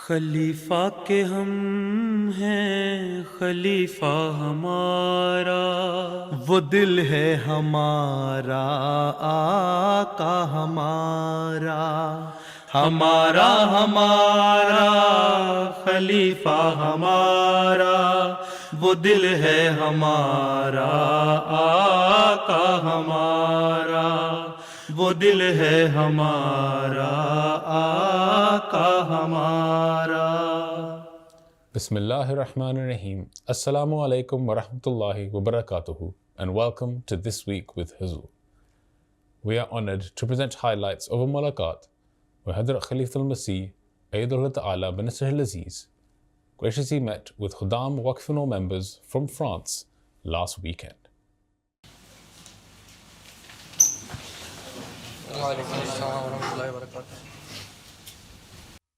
خلیفہ کے ہم ہیں خلیفہ ہمارا، وہ دل ہے ہمارا آقا ہمارا، ہمارا ہمارا خلیفہ ہمارا، وہ دل ہے ہمارا آقا ہمارا، وہ دل ہے ہمارا آقا ہمارا۔ بسم اللہ الرحمن الرحیم۔ السلام علیکم ورحمۃ اللہ وبرکاتہ and welcome to This Week with Huzur. We are honored to present highlights of a mulaqat where Hazrat Khalifatul Masih Ayyadullah Ta'ala bin Nasr al-Aziz graciously met with Khuddam Waqf Nur members from France last weekend.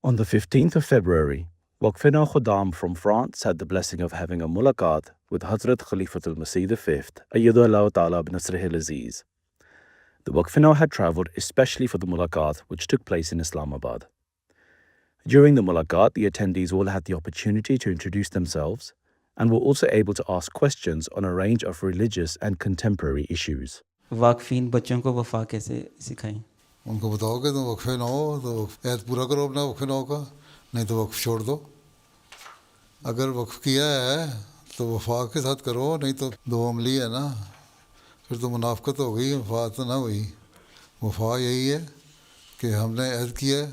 On the 15th of February, Waqf Nur Khuddam from France had the blessing of having a mulaqat with Hazrat Khalifatul Masih V, Ayyadullah Ta'ala bin Nasr al-Aziz. The Waqf Nur had travelled especially for the mulaqat which took place in Islamabad. During the mulaqat, the attendees all had the opportunity to introduce themselves and were also able to ask questions on a range of religious and contemporary issues. واقفین بچوں کو وفا کیسے سکھائیں؟ ان کو بتاؤ کہ تم وقف نہ ہو تو عہد پورا کرو اپنا وقف نہ ہو کا، نہیں تو وقف چھوڑ دو۔ اگر وقف کیا ہے تو وفا کے ساتھ کرو، نہیں تو دو عملی ہے نا، پھر تو منافقت ہو گئی، وفا تو نہ ہوئی۔ وفا یہی ہے کہ ہم نے عہد کیا ہے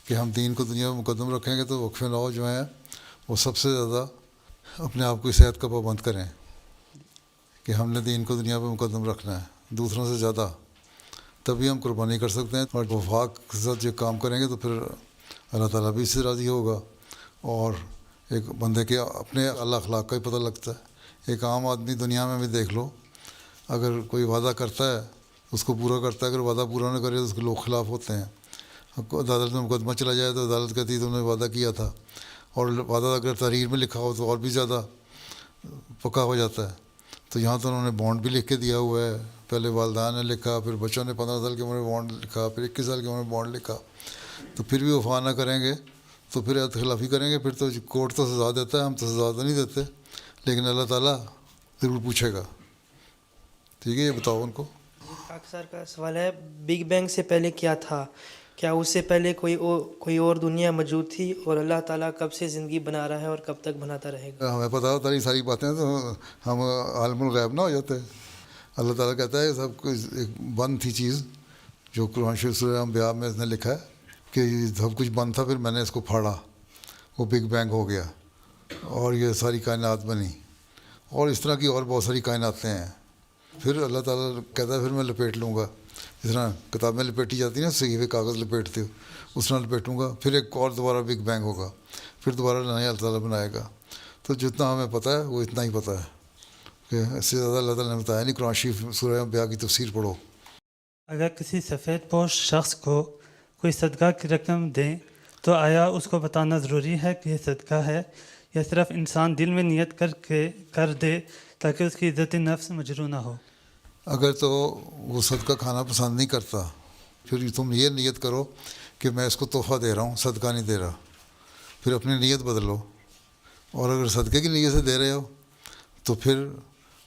کہ ہم دین کو دنیا میں مقدم رکھیں گے، تو وقف نو جو ہیں وہ سب سے زیادہ اپنے آپ کو اس عہد کا پابند کریں کہ ہم نے دین کو دنیا پہ مقدم رکھنا ہے دوسروں سے زیادہ، تبھی ہم قربانی کر سکتے ہیں۔ اور وفا کے ساتھ جو کام کریں گے تو پھر اللہ تعالیٰ بھی اس سے راضی ہوگا، اور ایک بندے کے اپنے اللہ اخلاق کا ہی پتہ لگتا ہے۔ ایک عام آدمی دنیا میں بھی دیکھ لو، اگر کوئی وعدہ کرتا ہے اس کو پورا کرتا ہے، اگر وعدہ پورا نہ کرے تو اس کے لوگ خلاف ہوتے ہیں۔ عدالت میں مقدمہ چلا جائے تو عدالت کہتی ہے تم نے وعدہ کیا تھا، اور وعدہ اگر تحریر میں لکھا ہو تو اور بھی زیادہ پکا ہو جاتا ہے۔ تو یہاں تو انہوں نے بانڈ بھی لکھ کے دیا ہوا ہے، پہلے والدین نے لکھا، پھر بچوں نے 15 سال کی عمر میں بانڈ لکھا، پھر 21 سال کی عمر میں بانڈ لکھا، تو پھر بھی وفا نہ کریں گے تو پھر عہد خلافی کریں گے، پھر تو کورٹ تو سزا دیتا ہے، ہم تو سزا تو نہیں دیتے، لیکن اللہ تعالیٰ ضرور پوچھے گا۔ ٹھیک ہے، یہ بتاؤ ان کو۔ خاک سر کا سوال ہے، بگ بینگ سے پہلے کیا تھا؟ کیا اس سے پہلے کوئی اور دنیا موجود تھی؟ اور اللہ تعالیٰ کب سے زندگی بنا رہا ہے اور کب تک بناتا رہے گا؟ ہمیں پتہ ہوتا ہے یہ ساری باتیں تو ہم عالم الغیب نہ ہو جاتے۔ اللہ تعالیٰ کہتا ہے سب کچھ ایک بند تھی چیز، جو قرآن شریف سورہ انبیاء میں اس نے لکھا ہے کہ سب کچھ بند تھا، پھر میں نے اس کو پھاڑا، وہ بگ بینگ ہو گیا اور یہ ساری کائنات بنی، اور اس طرح کی اور بہت ساری کائناتیں ہیں۔ پھر اللہ تعالیٰ کہتا ہے پھر میں لپیٹ لوں گا، جس طرح کتاب میں لپیٹی جاتی ہے نا، صحیفے کاغذ لپیٹتے ہو، اس طرح لپیٹوں گا، پھر ایک اور دوبارہ بگ بینگ ہوگا، پھر دوبارہ نیا اللہ تعالیٰ بنائے گا۔ تو جتنا ہمیں پتہ ہے وہ اتنا ہی پتہ ہے، کہ اس سے زیادہ اللہ تعالیٰ نے بتایا نہیں۔ قرآن شریف سورہ انبیاء کی تفسیر پڑھو۔ اگر کسی سفید پوش شخص کو کوئی صدقہ کی رقم دیں تو آیا اس کو بتانا ضروری ہے کہ یہ صدقہ ہے، یا صرف انسان دل میں نیت کر دے تاکہ اس کی عزت نفس مجروح نہ ہو؟ اگر تو وہ صدقہ کھانا پسند نہیں کرتا، پھر تم یہ نیت کرو کہ میں اس کو تحفہ دے رہا ہوں، صدقہ نہیں دے رہا، پھر اپنی نیت بدلو۔ اور اگر صدقے کی نیت سے دے رہے ہو تو پھر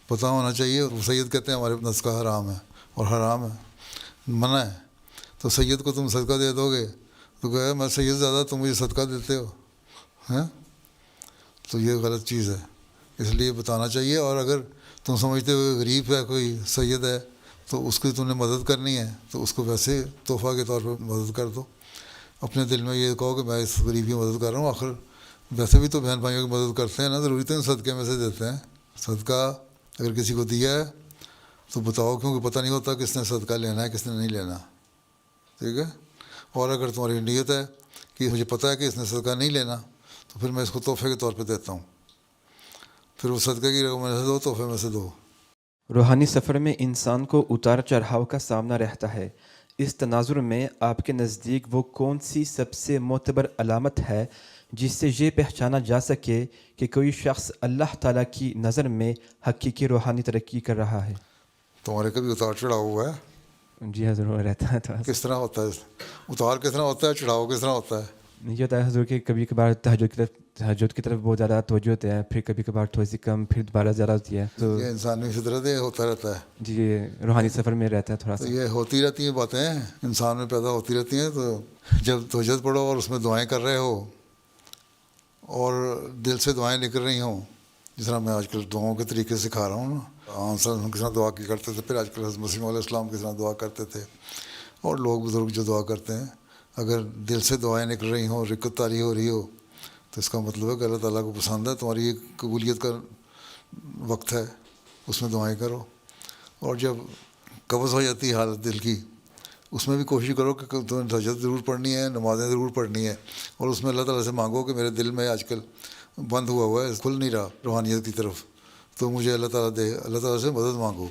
پتہ ہونا چاہیے، وہ سید کہتے ہیں ہمارے صدقہ حرام ہے، اور حرام ہے، منع ہے، تو سید کو تم صدقہ دے دو گے تو کہے میں سید زیادہ تم مجھے صدقہ دیتے ہو، ہیں؟ تو یہ غلط چیز ہے، اس لیے بتانا چاہیے۔ اور اگر تم سمجھتے ہو غریب ہے کوئی سید ہے تو اس کی تم نے مدد کرنی ہے تو اس کو ویسے تحفہ کے طور پہ مدد کر دو، اپنے دل میں یہ کہو کہ میں اس غریب کی مدد کر رہا ہوں، آخر ویسے بھی تو بہن بھائیوں کی مدد کرتے ہیں نا، ضروری تو صدقے میں سے دیتے ہیں۔ صدقہ اگر کسی کو دیا ہے تو بتاؤ، کیونکہ پتہ نہیں ہوتا کس نے صدقہ لینا ہے کس نے نہیں لینا، ٹھیک ہے؟ اور اگر تمہاری نیت ہے کہ مجھے پتہ ہے کہ اس نے صدقہ نہیں لینا تو پھر میں اس کو تحفے کے طور پہ دیتا ہوں، پھر وہ صدقے کی رقم میں سے دو، تحفے میں سے دو۔ روحانی سفر میں انسان کو اتار چڑھاؤ کا سامنا رہتا ہے، اس تناظر میں آپ کے نزدیک وہ کون سی سب سے معتبر علامت ہے جس سے یہ پہچانا جا سکے کہ کوئی شخص اللہ تعالیٰ کی نظر میں حقیقی روحانی ترقی کر رہا ہے؟ تمہارے کبھی اتار چڑھاؤ ہوا ہے؟ جی ہاں ضرور رہتا ہے۔ تو کس طرح ہوتا ہے اتار؟ کس طرح ہوتا ہے؟ چڑھاؤ کس طرح ہوتا ہے؟ یہ ہوتا ہے حضور کہ کبھی کبھار تہجد کی طرف بہت زیادہ توجہ ہوتے ہیں, پھر کبھی کبھار تھوڑی سی کم, پھر دوبارہ زیادہ ہوتی ہے. تو یہ انسانی فطرت ہے, ہوتا رہتا ہے. جی یہ روحانی سفر میں رہتا ہے تھوڑا تو سا. یہ ہوتی رہتی ہیں باتیں, انسان میں پیدا ہوتی رہتی ہیں. تو جب تہجد پڑھو اور اس میں دعائیں کر رہے ہو اور دل سے دعائیں نکل رہی ہوں, جس طرح میں آج کل دعاؤں کے طریقے سکھا رہا ہوں نا, ہم کس طرح دعا کی کرتے تھے, پھر آج کل حضرت مسیح علیہ السلام کس طرح دعا کرتے تھے, اور لوگ بزرگ جو دعا کرتے ہیں, اگر دل سے دعائیں نکل رہی ہوں, رکت طاری ہو رہی ہو, تو اس کا مطلب ہے کہ اللہ تعالیٰ کو پسند ہے, تمہاری یہ قبولیت کا وقت ہے, اس میں دعائیں کرو. اور جب قبض ہو جاتی ہے حالت دل کی, اس میں بھی کوشش کرو کہ تمہیں تہجد ضرور پڑھنی ہے, نمازیں ضرور پڑھنی ہے, اور اس میں اللہ تعالیٰ سے مانگو کہ میرے دل میں آج کل بند ہوا ہے, کھل نہیں رہا روحانیت کی طرف, تو مجھے اللہ تعالیٰ دے, اللہ تعالیٰ سے مدد مانگو.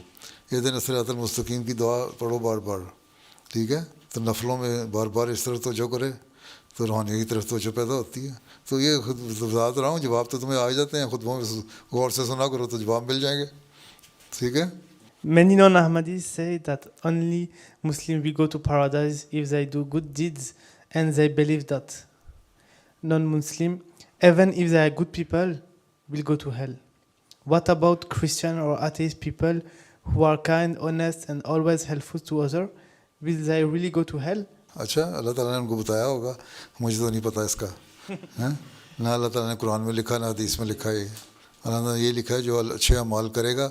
اہدنا الصراط المستقیم کی دعا پڑھو بار بار, ٹھیک ہے. تو نفلوں میں بار بار اس طرف توجہ کرے تو روحانیت کی طرف توجہ پیدا ہوتی ہے. تو یہ خود بتا رہا ہوں, جواب تو تمہیں آ جاتے ہیں, خطبوں میں غور سے سنا کرو تو جواب مل جائیں گے, ٹھیک ہے. Many non-Ahmadis say that only Muslims will go to paradise if they do good deeds, and they believe that non-Muslim, even if they are good people, will go to hell. What about Christian or atheist people who are kind, honest, and always helpful to others? Will they really go to hell? اچھا, اللہ تعالیٰ نے ان کو بتایا ہوگا, مجھے تو نہیں پتہ اس کا. نہ اللہ تعالیٰ نے قرآن میں لکھا, نہ حدیث میں لکھا ہے. اللہ نے یہ لکھا ہے جو اچھے اعمال کرے گا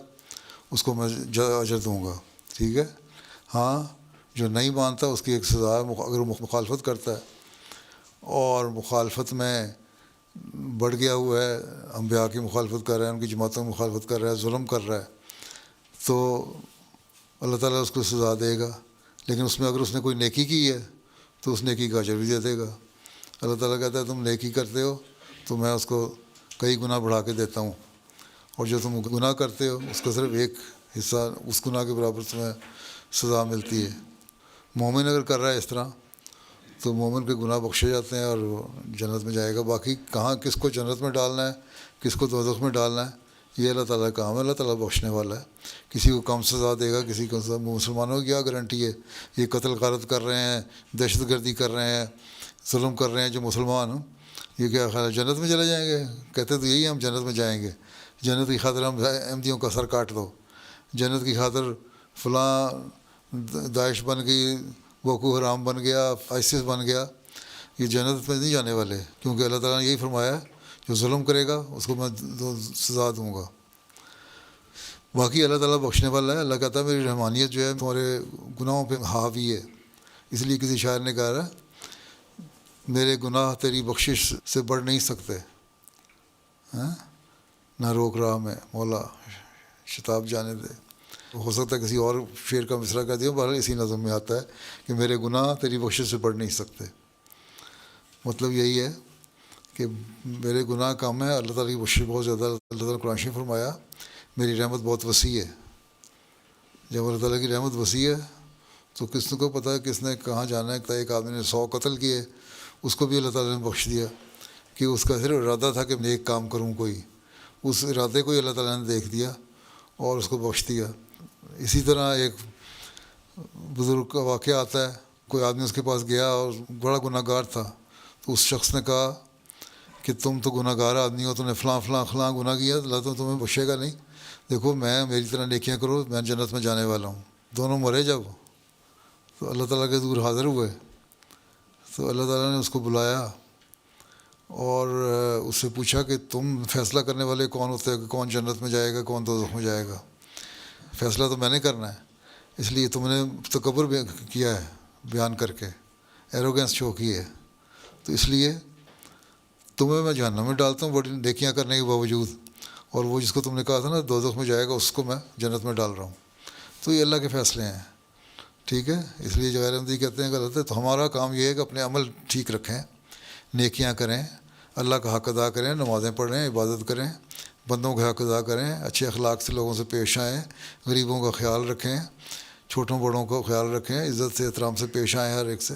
اس کو میں اجر دوں گا, ٹھیک ہے. ہاں, جو نہیں مانتا اس کی ایک سزا ہے, اگر مخالفت کرتا ہے اور مخالفت میں بڑھ گیا ہوا ہے, انبیاء کی مخالفت کر رہا ہے, ان کی جماعتوں کی مخالفت کر رہا ہے, ظلم کر رہا ہے, تو اللہ تعالیٰ اس کو سزا دے گا. لیکن اس میں اگر اس نے کوئی نیکی کی ہے تو اس نیکی کا اجر بھی دے دے گا. اللہ تعالیٰ کہتا ہے تم نیکی کرتے ہو تو میں اس کو کئی گنا بڑھا کے دیتا ہوں, اور جو تم گناہ کرتے ہو اس کا صرف ایک حصہ اس گناہ کے برابر تمہیں سزا ملتی ہے. مومن اگر کر رہا ہے اس طرح تو مومن کے گناہ بخشے جاتے ہیں اور وہ جنت میں جائے گا. باقی کہاں کس کو جنت میں ڈالنا ہے, کس کو دوزخ میں ڈالنا ہے, یہ اللہ تعالیٰ کا کام ہے. اللہ تعالیٰ بخشنے والا ہے, کسی کو کم سزا دے گا, کسی کو. مسلمانوں کی کیا گارنٹی ہے, یہ قتل غارت کر رہے ہیں, دہشت گردی کر رہے ہیں, ظلم کر رہے ہیں جو مسلمان, یہ کیا خیال ہے جنت میں چلے جائیں گے؟ کہتے تو یہی ہم جنت میں جائیں گے, جنت کی خاطر ہم احمدیوں کا سر کاٹ دو, جنت کی خاطر فلاں داعش بن گئی, بوکو حرام بن گیا, آئسس بن گیا, یہ جنت میں نہیں جانے والے, کیونکہ اللہ تعالیٰ نے یہی فرمایا جو ظلم کرے گا اس کو میں سزا دوں گا. باقی اللہ تعالیٰ بخشنے والا ہے. اللہ کہتا ہے میری رحمانیت جو ہے تمہارے گناہوں پہ حاوی ہے. اس لیے کسی شاعر نے کہا ہے میرے گناہ تیری بخشش سے بڑھ نہیں سکتے, نہ روک رہا میں مولا شتاب جانے دے. ہو سکتا ہے کسی اور شعر کا مصرع کہہ دیو, بہرحال اسی نظم میں آتا ہے کہ میرے گناہ تیری بخشش سے بڑھ نہیں سکتے. مطلب یہی ہے کہ میرے گناہ کم ہے, اللہ تعالیٰ کی بخشش بہت زیادہ. اللہ تعالیٰ نے قرآن شریف فرمایا میری رحمت بہت وسیع ہے. جب اللہ تعالیٰ کی رحمت وسیع ہے تو کس کو پتہ ہے کس نے کہاں جانا ہے. ایک آدمی نے 100 قتل کیے, اس کو بھی اللہ تعالیٰ نے بخش دیا کہ اس کا صرف ارادہ تھا کہ میں ایک کام کروں کوئی, اس ارادے کو ہی اللہ تعالیٰ نے دیکھ دیا اور اس کو بخش دیا. اسی طرح ایک بزرگ کا واقعہ آتا ہے, کوئی آدمی اس کے پاس گیا اور بڑا گناہ گار تھا, تو اس شخص نے کہا کہ تم تو گناہ گار آدمی ہو, تم نے فلاں فلاں فلاں گناہ کیا, اللہ تو تمہیں بخشے گا نہیں. دیکھو میں میری طرح نیکیاں کرو, میں جنت میں جانے والا ہوں. دونوں مرے جب تو اللہ تعالیٰ کے حضور حاضر ہوئے, تو اللہ تعالیٰ نے اس کو بلایا اور اس سے پوچھا کہ تم فیصلہ کرنے والے کون ہوتے ہیں کہ کون جنت میں جائے گا کون دوزخ میں جائے گا؟ فیصلہ تو میں نے کرنا ہے, اس لیے تم نے تکبر کیا ہے بیان کر کے, ایروگینس شو کی ہے, تو اس لیے تمہیں میں جہنم میں ڈالتا ہوں بڑی نیکیاں کرنے کے باوجود, اور وہ جس کو تم نے کہا تھا نا دوزخ میں جائے گا اس کو میں جنت میں ڈال رہا ہوں. تو یہ اللہ کے فیصلے ہیں, ٹھیک ہے. اس لیے جو غیر احمدی کہتے ہیں غلط ہے. تو ہمارا کام یہ ہے کہ اپنے عمل ٹھیک رکھیں, نیکیاں کریں, اللہ کا حق ادا کریں, نمازیں پڑھیں, عبادت کریں, بندوں کا حق ادا کریں, اچھے اخلاق سے لوگوں سے پیش آئیں, غریبوں کا خیال رکھیں, چھوٹوں بڑوں کا خیال رکھیں, عزت سے احترام سے پیش آئیں ہر ایک سے.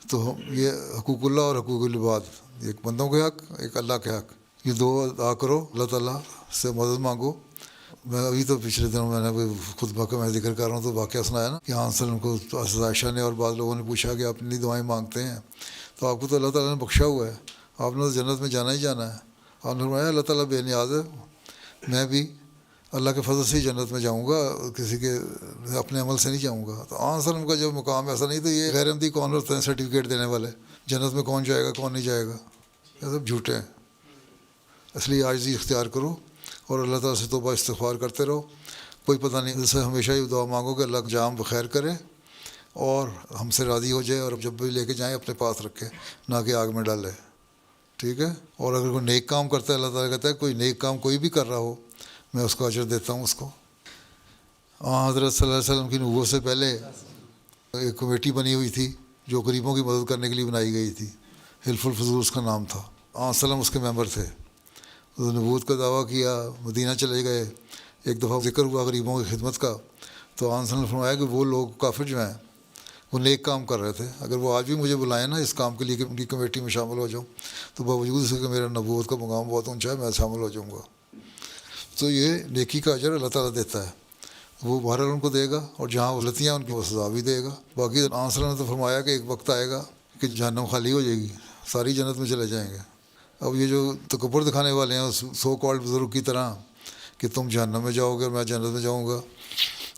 تو یہ حقوق اللہ اور حقوق العباد, ایک بندوں کے حق, ایک اللہ کے حق, یہ دو ادا کرو, اللہ تعالیٰ سے مدد مانگو. میں ابھی تو پچھلے دنوں میں نے خطبہ کا میں ذکر کر رہا ہوں تو واقعہ سنایا نا کہ ہاں وسلم کو عائشہ نے اور بعض لوگوں نے پوچھا کہ آپ اتنی دعائیں مانگتے ہیں, تو تو آپ کو تو اللہ تعالیٰ نے بخشا ہوا ہے, آپ نے تو جنت میں جانا ہی جانا ہے. آپ نے فرمایا اللہ تعالیٰ بے نیاز ہے, میں بھی اللہ کے فضل سے ہی جنت میں جاؤں گا, کسی کے اپنے عمل سے نہیں جاؤں گا. تو آن وسلم کا جو مقام ایسا نہیں, تو یہ غیر احمدی کون ہوتے ہیں سرٹیفکیٹ دینے والے, جنت میں کون جائے گا کون نہیں جائے گا, یہ سب جھوٹے ہیں. اس لیے عاجزی اختیار کرو اور اللہ تعالیٰ سے توبہ استغفار کرتے رہو. کوئی پتہ نہیں, اس سے ہمیشہ ہی دعا مانگو کہ اللہ جام بخیر کرے اور ہم سے راضی ہو جائے, اور جب بھی لے کے جائیں اپنے پاس رکھے, نہ کہ آگ میں ڈالے. ٹھیک ہے. اور اگر کوئی نیک کام کرتا ہے, اللہ تعالیٰ کہتا ہے کوئی نیک کام کوئی بھی کر رہا ہو میں اس کو اجر دیتا ہوں اس کو. حضرت صلی اللہ علیہ وسلم کی نبوت سے پہلے ایک کمیٹی بنی ہوئی تھی جو غریبوں کی مدد کرنے کے لیے بنائی گئی تھی, حلف الفضول اس کا نام تھا. وسلم اس کے ممبر تھے. نبوت کا دعویٰ کیا, مدینہ چلے گئے, ایک دفعہ ذکر ہوا غریبوں کی خدمت کا, تو وسلم نے فرمایا کہ وہ لوگ کافر جو ہیں وہ نیک کام کر رہے تھے, اگر وہ آج بھی مجھے بلائیں نا اس کام کے لیے کہ ان کی کمیٹی میں شامل ہو جاؤں, تو باوجود اس کے کہ میرا نبوت کا مقام بہت اونچا ہے, میں شامل ہو جاؤں گا. تو یہ نیکی کا اجر اللہ تعالیٰ دیتا ہے, وہ بہرحال ان کو دے گا, اور جہاں غلطیاں ان کی وہ سزا بھی دے گا. باقی وسلم نے تو فرمایا کہ ایک وقت آئے گا کہ جہنم خالی ہو جائے گی, ساری جنت میں چلے جائیں گے. اب یہ جو تکبر دکھانے والے ہیں سو کالڈ بزرگ کی طرح کہ تم جہنم میں جاؤ گے اور میں جنت میں جاؤں گا,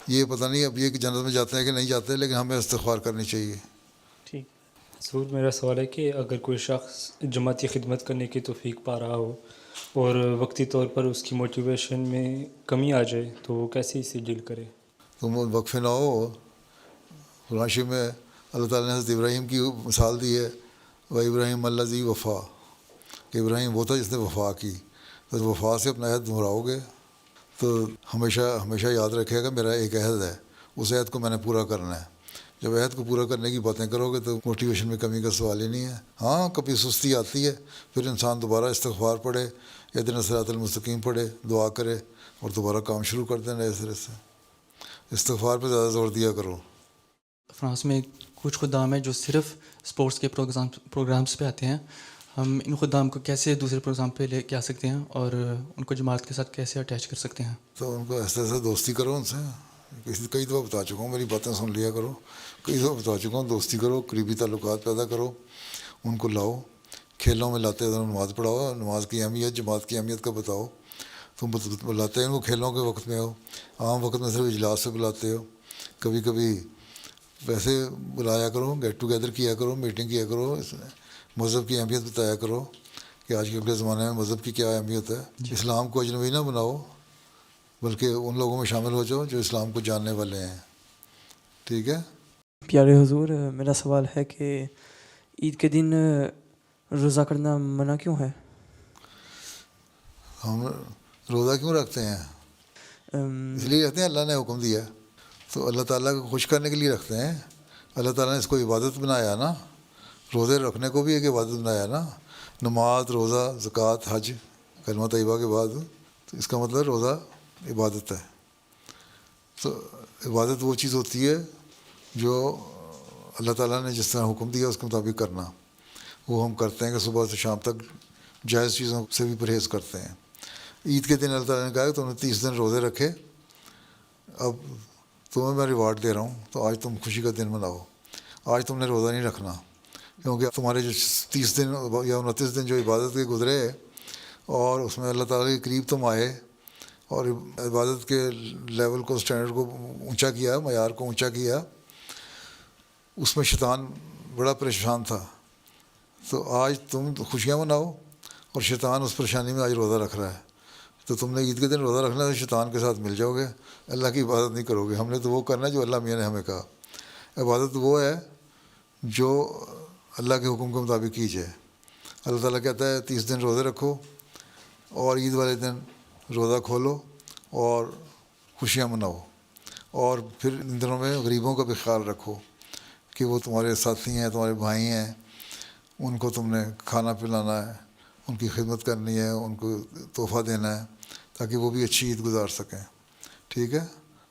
یہ پتہ نہیں اب یہ کہ جنت میں جاتے ہیں کہ نہیں جاتے, لیکن ہمیں استغفار کرنی چاہیے. ٹھیک. حضور میرا سوال ہے کہ اگر کوئی شخص جماعتی خدمت کرنے کی توفیق پا رہا ہو اور وقتی طور پر اس کی موٹیویشن میں کمی آ جائے تو وہ کیسے اسے ڈیل کرے؟ تم وقفے نہ ہو. قرآن شریف میں اللہ تعالیٰ نے حضرت ابراہیم کی مثال دی ہے, وہ ابراہیم الذی وفا, کہ ابراہیم وہ تھا جس نے وفا کی. تو وفا سے اپنا عہد دہراؤ گے تو ہمیشہ ہمیشہ یاد رکھے گا میرا ایک عہد ہے, اس عہد کو میں نے پورا کرنا ہے. جب عہد کو پورا کرنے کی باتیں کرو گے تو موٹیویشن میں کمی کا سوال ہی نہیں ہے. ہاں کبھی سستی آتی ہے, پھر انسان دوبارہ استغفار پڑھے, اہدنا الصراط المستقیم پڑھے, دعا کرے اور دوبارہ کام شروع کر دیں نئے سرے سے. استغفار پہ زیادہ زور دیا کرو. فرانس میں کچھ خدام ہیں جو صرف اسپورٹس کے پروگرامس پہ آتے ہیں, ہم ان خدام کو کیسے دوسرے پروگرام پہ لے کے آ سکتے ہیں اور ان کو جماعت کے ساتھ کیسے اٹیچ کر سکتے ہیں؟ تو ان کو ایسے ایسے دوستی کرو ان سے. کئی دفعہ بتا چکا ہوں, میری باتیں سن لیا کرو. کئی دفعہ بتا چکا ہوں, دوستی کرو, قریبی تعلقات پیدا کرو, ان کو لاؤ, کھیلوں میں لاتے ہیں, نماز پڑھاؤ, نماز کی اہمیت, جماعت کی اہمیت کا بتاؤ. تم بلاتے ہیں ان کو کھیلوں کے وقت میں ہو, عام وقت میں صرف اجلاس سے بلاتے ہو. کبھی کبھی ویسے بلایا کرو, گیٹ ٹوگیدر کیا کرو, میٹنگ کیا کرو, مذہب کی اہمیت بتایا کرو کہ آج کل کے زمانے میں مذہب کی کیا اہمیت ہے. اسلام کو اجنبی نہ بناؤ, بلکہ ان لوگوں میں شامل ہو جاؤ جو اسلام کو جاننے والے ہیں. ٹھیک ہے. پیارے حضور, میرا سوال ہے کہ عید کے دن روزہ کرنا منع کیوں ہے؟ ہم روزہ کیوں رکھتے ہیں؟ اس لیے رکھتے ہیں اللہ نے حکم دیا, تو اللہ تعالیٰ کو خوش کرنے کے لیے رکھتے ہیں. اللہ تعالیٰ نے اس کو عبادت بنایا نا, روزے رکھنے کو بھی ایک عبادت بنایا نا. نماز, روزہ, زکوٰۃ, حج, کلمہ طیبہ کے بعد, تو اس کا مطلب روزہ عبادت ہے. تو عبادت وہ چیز ہوتی ہے جو اللہ تعالیٰ نے جس طرح حکم دیا اس کے مطابق کرنا, وہ ہم کرتے ہیں کہ صبح سے شام تک جائز چیزوں سے بھی پرہیز کرتے ہیں. عید کے دن اللہ تعالیٰ نے کہا کہ تم نے 30 دن روزے رکھے, اب تمہیں میں ریوارڈ دے رہا ہوں, تو آج تم خوشی کا دن مناؤ. آج تم نے روزہ نہیں رکھنا, کیونکہ تمہارے جو 30 دن یا 29 دن جو عبادت کے گزرے اور اس میں اللہ تعالیٰ کے قریب تم آئے اور عبادت کے لیول کو, اسٹینڈرڈ کو اونچا کیا, معیار کو اونچا کیا, اس میں شیطان بڑا پریشان تھا. تو آج تم خوشیاں مناؤ اور شیطان اس پریشانی میں آج روزہ رکھ رہا ہے. تو تم نے عید کے دن روزہ رکھنا ہے, تو شیطان کے ساتھ مل جاؤ گے, اللہ کی عبادت نہیں کرو گے. ہم نے تو وہ کرنا ہے جو اللہ میاں نے ہمیں کہا. عبادت وہ ہے جو اللہ کے حکم کے مطابق کی جائے. اللہ تعالیٰ کہتا ہے 30 دن روزے رکھو اور عید والے دن روزہ کھولو اور خوشیاں مناؤ, اور پھر ان دنوں میں غریبوں کا بھی خیال رکھو کہ وہ تمہارے ساتھی ہیں, تمہارے بھائی ہیں, ان کو تم نے کھانا پلانا ہے, ان کی خدمت کرنی ہے, ان کو تحفہ دینا ہے تاکہ وہ بھی اچھی عید گزار سکیں. ٹھیک ہے.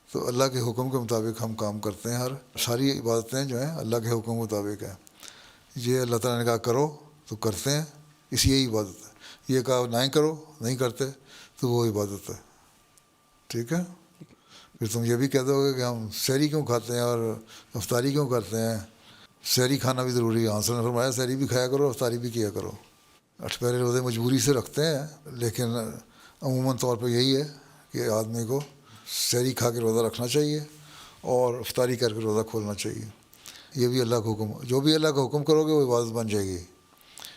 تو اللہ کے حکم کے مطابق ہم کام کرتے ہیں. ساری عبادتیں جو ہیں اللہ کے حکم کے مطابق ہیں. یہ اللہ تعالیٰ نے کہا کرو تو کرتے ہیں, اس یہی عبادت ہے. یہ کہا نہیں کرو, نہیں کرتے, تو وہ عبادت ہے. ٹھیک ہے. پھر تم یہ بھی کہہ دو گے کہ ہم سحری کیوں کھاتے ہیں اور افطاری کیوں کرتے ہیں, سحری کھانا بھی ضروری ہے. آنسر نے فرمایا سحری بھی کھایا کرو افطاری بھی کیا کرو. 8 پہلے روزے مجبوری سے رکھتے ہیں, لیکن عموماً طور پہ یہی ہے کہ آدمی کو سحری کھا کے روزہ رکھنا چاہیے اور افطاری کر کے روزہ کھولنا چاہیے. یہ بھی اللہ کا حکم, جو بھی اللہ کا حکم کرو گے وہ عبادت بن جائے گی.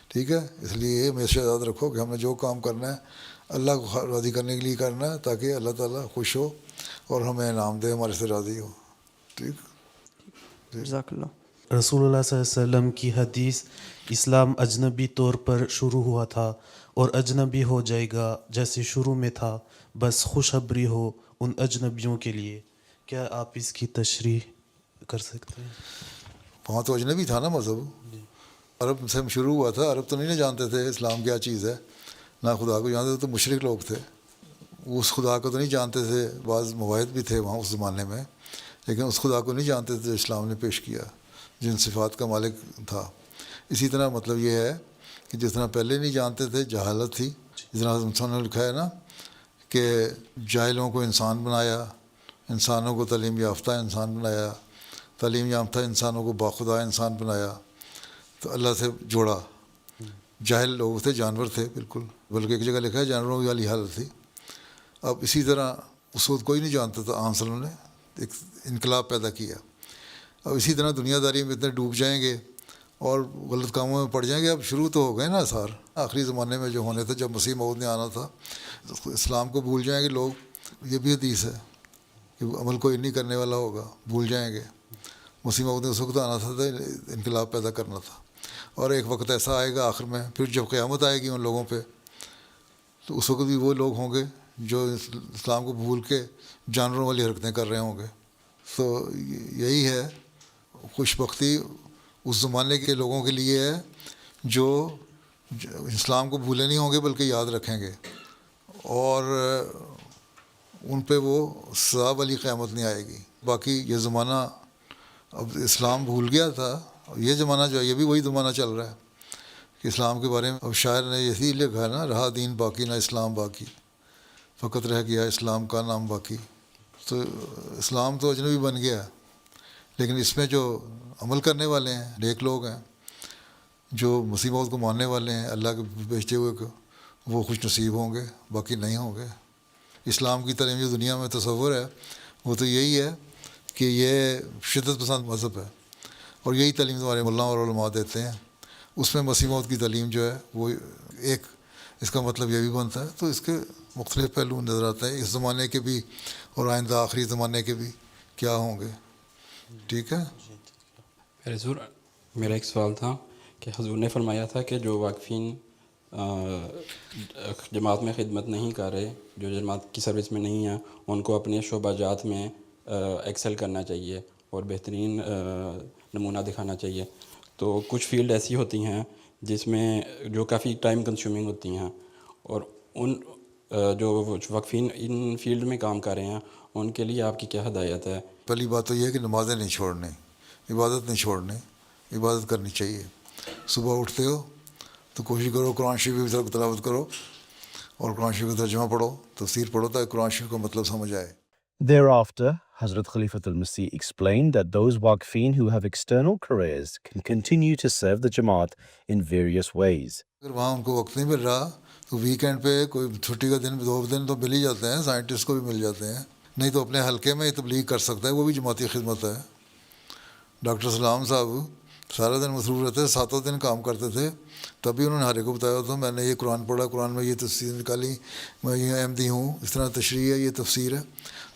ٹھیک ہے, اس لیے یہ ہمیشہ یاد رکھو کہ ہمیں جو کام کرنا ہے اللہ کو راضی کرنے کے لیے کرنا ہے, تاکہ اللہ تعالیٰ خوش ہو اور ہمیں انعام دے, ہمارے سے راضی ہو. ٹھیک, جزاک اللہ. رسول اللہ صلی اللہ علیہ وسلم کی حدیث, اسلام اجنبی طور پر شروع ہوا تھا اور اجنبی ہو جائے گا جیسے شروع میں تھا, بس خوشخبری ہو ان اجنبیوں کے لیے. کیا آپ اس کی تشریح کر سکتے ہیں؟ وہاں تو اجنبی تھا نا مذہب, عرب سے شروع ہوا تھا. عرب تو نہیں جانتے تھے اسلام کیا چیز ہے, نہ خدا کو جانتے تھے, تو مشرک لوگ تھے, اس خدا کو تو نہیں جانتے تھے. بعض مواحد بھی تھے وہاں اس زمانے میں, لیکن اس خدا کو نہیں جانتے تھے جو اسلام نے پیش کیا, جن صفات کا مالک تھا. اسی طرح مطلب یہ ہے کہ جس طرح پہلے نہیں جانتے تھے, جہالت تھی, جس طرح انسان نے لکھا ہے نا کہ جاہلوں کو انسان بنایا, انسانوں کو تعلیم یافتہ انسان بنایا, تعلیم یافتہ انسانوں کو باخدا انسان بنایا. تو اللہ سے جوڑا. جاہل لوگ تھے, جانور تھے بالکل, بلکہ ایک جگہ لکھا ہے جانوروں والی حالت تھی. اب اسی طرح اس وقت کوئی نہیں جانتا تھا, عام صلی اللہ نے ایک انقلاب پیدا کیا. اب اسی طرح دنیا داری میں اتنے ڈوب جائیں گے اور غلط کاموں میں پڑ جائیں گے. اب شروع تو ہو گئے نا اثار آخری زمانے میں جو ہونے تھے, جب مسیح موعود نے آنا تھا. اسلام کو بھول جائیں گے لوگ, یہ بھی حدیث ہے کہ عمل کوئی نہیں کرنے والا ہوگا, بھول جائیں گے. مسیح موعود نے اس وقت آنا تھا, انقلاب پیدا کرنا تھا. اور ایک وقت ایسا آئے گا آخر میں, پھر جب قیامت آئے گی ان لوگوں پہ, تو اس وقت بھی وہ لوگ ہوں گے جو اسلام کو بھول کے جانوروں والی حرکتیں کر رہے ہوں گے. تو یہی ہے خوش بختی اس زمانے کے لوگوں کے لیے ہے جو اسلام کو بھولے نہیں ہوں گے بلکہ یاد رکھیں گے, اور ان پہ وہ سزا والی قیامت نہیں آئے گی. باقی یہ زمانہ اب اسلام بھول گیا تھا, یہ زمانہ جو ہے یہ بھی وہی زمانہ چل رہا ہے کہ اسلام کے بارے میں اب شاعر نے یہی لکھا ہے نا, رہا دین باقی نہ اسلام باقی, فقط رہ گیا اسلام کا نام باقی. تو اسلام تو اجنبی بن گیا, لیکن اس میں جو عمل کرنے والے ہیں, نیک لوگ ہیں, جو مسیح موعود کو ماننے والے ہیں, اللہ کے بھیجے ہوئے کو, وہ خوش نصیب ہوں گے, باقی نہیں ہوں گے. اسلام کی تعلیم جو دنیا میں تصور ہے وہ تو یہی ہے کہ یہ شدت پسند مذہب ہے, اور یہی تعلیم تمہارے ملا اور علماء دیتے ہیں. اس میں مسیح موعود کی تعلیم جو ہے وہ ایک, اس کا مطلب یہ بھی بنتا ہے. تو اس کے مختلف پہلو نظر آتے ہیں, اس زمانے کے بھی اور آئندہ آخری زمانے کے بھی کیا ہوں گے. ٹھیک ہے. حضور میرا ایک سوال تھا کہ حضور نے فرمایا تھا کہ جو واقفین جماعت میں خدمت نہیں کر رہے, جو جماعت کی سروس میں نہیں ہیں, ان کو اپنے شعبہ جات میں ایکسل کرنا چاہیے اور بہترین نمونہ دکھانا چاہیے. تو کچھ فیلڈ ایسی ہوتی ہیں جس میں جو کافی ٹائم کنزیومنگ ہوتی ہیں, اور ان جو واقفین ان فیلڈ میں کام کر رہے ہیں ان کے لیے آپ کی کیا ہدایت ہے؟ پہلی بات تو یہ ہے کہ نمازیں نہیں چھوڑنی, عبادت نہیں چھوڑنی, عبادت کرنی چاہیے. صبح اٹھتے ہو تو کوشش کرو قرآن شریف کی تلاوت کرو اور قرآن شریف کا ترجمہ پڑھو, تفسیر پڑھو, تاکہ قرآن شریف کا مطلب سمجھ آئے. Thereafter, Hazrat Khalifatul Masih explained that those Waqfeen who have external careers can continue to serve the Jamaat in various ways. اگر وہاں ان کو وقت نہیں مل رہا تو ویکینڈ پہ کوئی چھٹی کا دن 2 دن تو مل ہی جاتے ہیں, سائنٹسٹ کو بھی مل جاتے ہیں, نہیں تو اپنے حلقے میں تبلیغ کر سکتا ہے, وہ بھی جماعتی خدمت ہے. ڈاکٹر سلام صاحب سارا دن مصروف رہتے تھے, 7 دن کام کرتے تھے, تبھی انہوں نے ہر ایک کو بتایا تھا میں نے یہ قرآن پڑھا, قرآن میں یہ تفسیر نکالی, میں یہ احمدی ہوں, اس طرح تشریح ہے, یہ تفسیر ہے.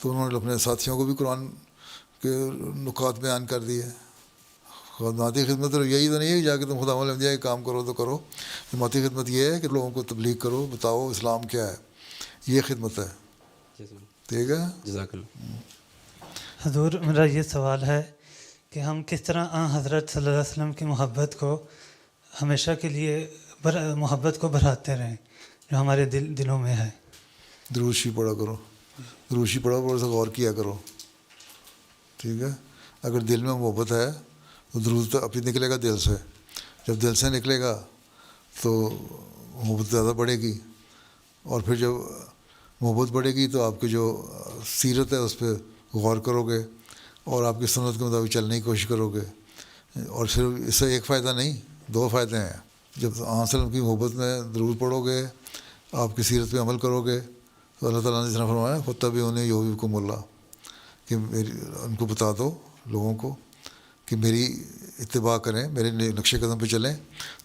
تو انہوں نے اپنے ساتھیوں کو بھی قرآن کے نکات بیان کر دیے. جماعتی خدمت یہی تو نہیں ہے کہ جا کے تم خدا مولیا کے کام کرو تو کرو. جماعتی خدمت یہ ہے کہ لوگوں کو تبلیغ کرو, بتاؤ اسلام کیا ہے, یہ خدمت ہے. ٹھیک ہے. جزاک اللہ. حضور میرا یہ سوال ہے کہ ہم کس طرح حضرت صلی اللہ علیہ وسلم کی محبت کو ہمیشہ کے لیے محبت کو بڑھاتے رہیں جو ہمارے دلوں میں ہے. درود شریف پڑھا کرو, درود شریف پڑھو, اور اسے غور کیا کرو. ٹھیک ہے. اگر دل میں محبت ہے تو درود تو ابھی نکلے گا دل سے, جب دل سے نکلے گا تو محبت زیادہ بڑھے گی, اور پھر جب محبت بڑھے گی تو آپ کی جو سیرت ہے اس پہ غور کرو گے اور آپ کی سنت کے مطابق چلنے کی کوشش کرو گے. اور صرف اس سے ایک فائدہ نہیں، دو فائدے ہیں. جب آن وسلم کی محبت میں درود پڑھو گے، آپ کی سیرت پہ عمل کرو گے، تو اللہ تعالیٰ نے جس طرح فرمایا فَاتَّبِعُونِی یُحْبِبْکُمُ اللَّہ، کہ ان کو بتا دو لوگوں کو کہ میری اتباع کریں، میرے نقش قدم پہ چلیں،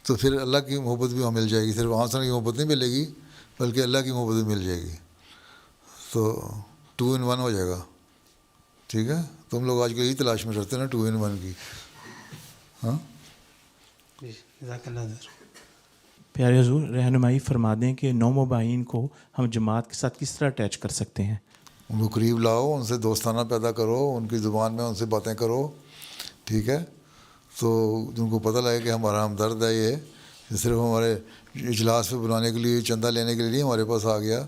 تو پھر اللہ کی محبت بھی وہاں مل جائے گی. صرف آن وسلم کی محبت نہیں ملے گی بلکہ اللہ کی محبت بھی مل جائے گی. تو 2 in 1 ہو جائے گا. ٹھیک ہے، تم لوگ آج کل یہی تلاش میں رہتے ہیں نا 2 in 1 کی. ہاں جزاک اللہ خیر. پیارے حضور، رہنمائی فرما دیں کہ نو مباحثین کو ہم جماعت کے ساتھ کس طرح اٹیچ کر سکتے ہیں؟ ان کو قریب لاؤ، ان سے دوستانہ پیدا کرو، ان کی زبان میں ان سے باتیں کرو. ٹھیک ہے، تو ان کو پتہ لگے کہ ہمارا ہمدرد ہے. یہ صرف ہمارے اجلاس پہ بلانے کے لیے، چندہ لینے کے لیے نہیں ہمارے پاس آ گیا،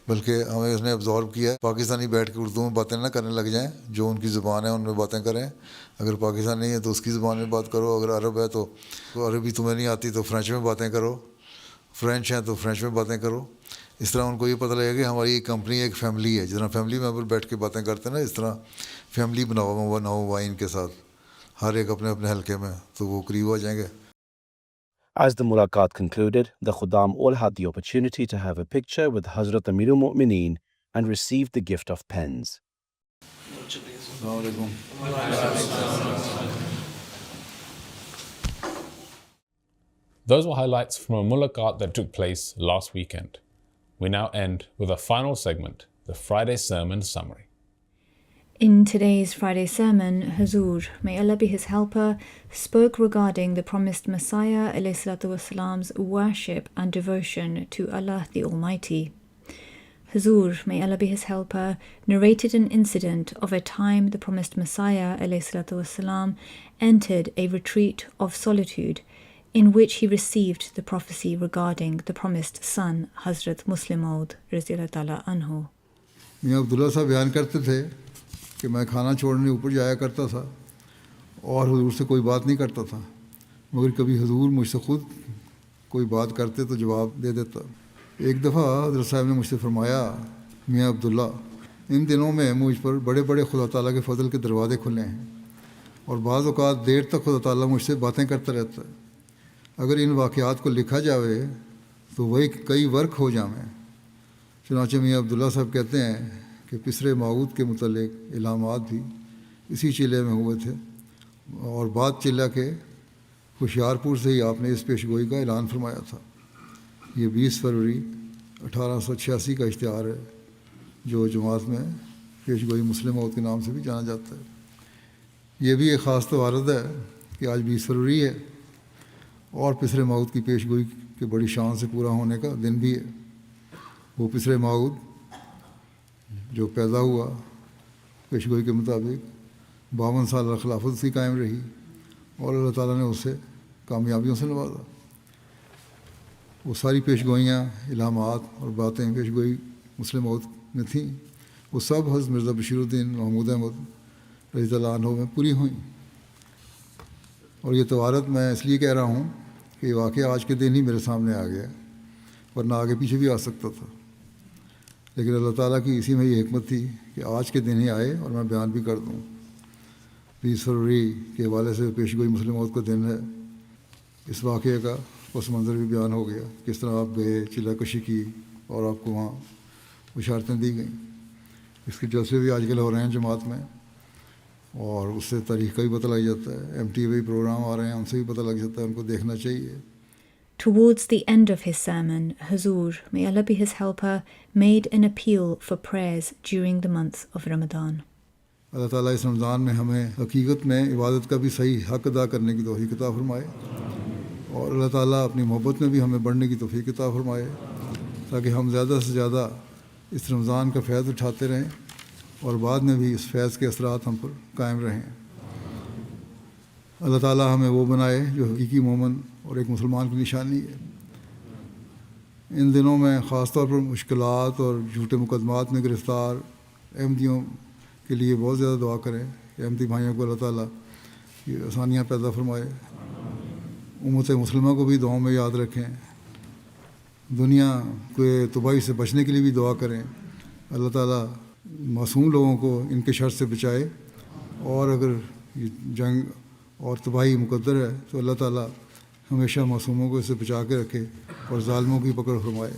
بلکہ ہمیں اس نے ابزارو کیا. پاکستانی بیٹھ کے اردو میں باتیں نہ کرنے لگ جائیں، جو ان کی زبان ہے ان میں باتیں کریں. اگر پاکستان نہیں ہے تو اس کی زبان میں بات کرو، اگر عرب ہے تو عربی تمہیں نہیں آتی تو فرینچ میں باتیں کرو، فرینچ ہیں تو فرینچ میں باتیں کرو. اس طرح ان کو یہ پتہ لگے کہ ہماری ایک کمپنی ایک فیملی ہے. جس طرح فیملی ممبر بیٹھ کے باتیں کرتے ہیں نا، اس طرح فیملی بناؤ نووائین کے ساتھ، ہر ایک اپنے اپنے حلقے میں، تو وہ قریب ہو جائیں گے. As the mulaqat concluded, the Khuddam all had the opportunity to have a picture with Hazrat Amirul Mu'mineen and received the gift of pens. السلام علیکم. Those were highlights from a mulaqat that took place last weekend. We now end with a final segment, the Friday Sermon Summary. In today's Friday sermon, Huzoor, may Allah be his helper, spoke regarding the promised Messiah ﷺ's worship and devotion to Allah the Almighty. Huzoor, may Allah be his helper, narrated an incident of a time the promised Messiah ﷺ entered a retreat of solitude in which he received the prophecy regarding the promised son, Hazrat Muslim Maud radiyallahu ta'ala anhu. میاں عبداللہ صاحب بیان کرتے تھے کہ میں کھانا چھوڑنے اوپر جایا کرتا تھا اور حضور سے کوئی بات نہیں کرتا تھا، مگر کبھی حضور مجھ سے خود کوئی بات کرتے تو جواب دے دیتا. ایک دفعہ حضرت صاحب نے مجھ سے فرمایا، میاں عبداللہ، ان دنوں میں مجھ پر بڑے بڑے خدا تعالیٰ کے فضل کے دروازے کھلے ہیں اور بعض اوقات دیر تک خدا تعالیٰ مجھ سے باتیں کرتا رہتا ہے. اگر ان واقعات کو لکھا جاوے تو وہی کئی ورق ہو جائیں. چنانچہ میاں عبداللہ صاحب کہتے ہیں کہ پسرے موعود کے متعلق علامات بھی اسی چلے میں ہوئے تھے، اور بات چلا کے ہوشیارپور سے ہی آپ نے اس پیشگوئی کا اعلان فرمایا تھا. یہ 20 فروری 1886 کا اشتہار ہے، جو جماعت میں پیشگوئی مسلم موت کے نام سے بھی جانا جاتا ہے. یہ بھی ایک خاص توارد ہے کہ آج 20 فروری ہے اور پسرے موعود کی پیشگوئی کے بڑی شان سے پورا ہونے کا دن بھی ہے. وہ پسرے موعود جو پیدا ہوا پیشگوئی کے مطابق 52 سال خلافت اس کی قائم رہی اور اللہ تعالیٰ نے اسے کامیابیوں سے نوازا. وہ ساری پیشگوئیاں، علامات اور باتیں پیشگوئی مسلم موت میں تھیں، وہ سب حضرت مرزا بشیر الدین محمود احمد رضی اللہ عنہ میں پوری ہوئیں. اور یہ توارت میں اس لیے کہہ رہا ہوں کہ یہ واقعہ آج کے دن ہی میرے سامنے آ گیا، ورنہ آگے پیچھے بھی آ سکتا تھا، لیکن اللہ تعالیٰ کی اسی میں یہ حکمت تھی کہ آج کے دن ہی آئے اور میں بیان بھی کر دوں. 20 فروری کے حوالے سے پیشگوئی مسلم موت کا دن ہے. اس واقعے کا پس منظر بھی بیان ہو گیا، کس طرح آپ گئے، چلہ کشی کی اور آپ کو وہاں بشارتیں دی گئیں. اس کے جلسے بھی آج کل ہو رہے ہیں جماعت میں، اور اس سے تاریخ کا بھی پتہ لگ جاتا ہے. MTV پروگرام آ رہے ہیں، ان سے بھی پتہ لگ جاتا ہے، ان کو دیکھنا چاہیے. Towards the end of his sermon, Huzoor, may Allah be his helper, made an appeal for prayers during the month of Ramadan. اللہ تعالیٰ اس رمضان میں ہمیں حقیقت میں عبادت کا بھی صحیح حق ادا کرنے کی توفیق عطا فرمائے، اور اللہ تعالیٰ اپنی محبت میں بھی ہمیں بڑھنے کی توفیق عطا فرمائے، تاکہ ہم زیادہ سے زیادہ اس رمضان کا فیض اٹھاتے رہیں اور بعد میں بھی اس فیض کے اثرات ہم پر قائم رہیں. اللہ تعالیٰ ہمیں وہ بنائے جو حقیقی مومن اور ایک مسلمان کی نشانی ہے. ان دنوں میں خاص طور پر مشکلات اور جھوٹے مقدمات میں گرفتار احمدیوں کے لیے بہت زیادہ دعا کریں کہ احمدی بھائیوں کو اللہ تعالیٰ یہ آسانیاں پیدا فرمائے. امت مسلمہ کو بھی دعاؤں میں یاد رکھیں. دنیا کے تباہی سے بچنے کے لیے بھی دعا کریں. اللہ تعالیٰ معصوم لوگوں کو ان کے شر سے بچائے، اور اگر یہ جنگ اور تباہی مقدر ہے، تو اللہ تعالیٰ ہمیشہ معصوموں کو اس سے بچا کے رکھے اور ظالموں کی پکڑ فرمائے.